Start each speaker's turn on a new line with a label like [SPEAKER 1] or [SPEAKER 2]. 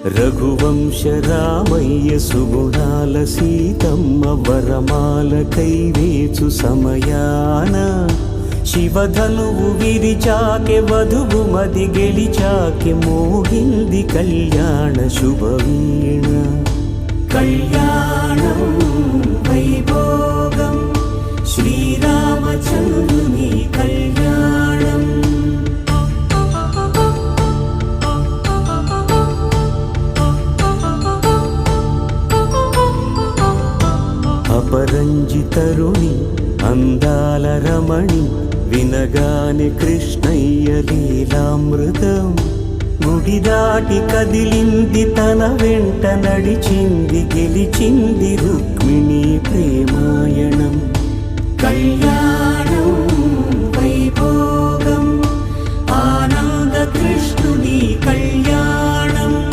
[SPEAKER 1] రఘువంశ రామయ్య సుగుణాల సీతమ్మ వరమాల కైవేచు సమయాన శివధనువు విరిచాకె వధువు మది గెలిచాకె మోగింది కళ్యాణ శుభవీణ. కళ్యాణం వైభోగం శ్రీరామచంద్రుని కళ్యాణం. అపరంజి తరుణి అందాల రమణి వినగానే కృష్ణయ్య లీలామృతం. గుడి దాటి కదిలింది తన వెంట నడిచింది గెలిచింది రుక్మిణి ప్రేమాయణం. కళ్యాణం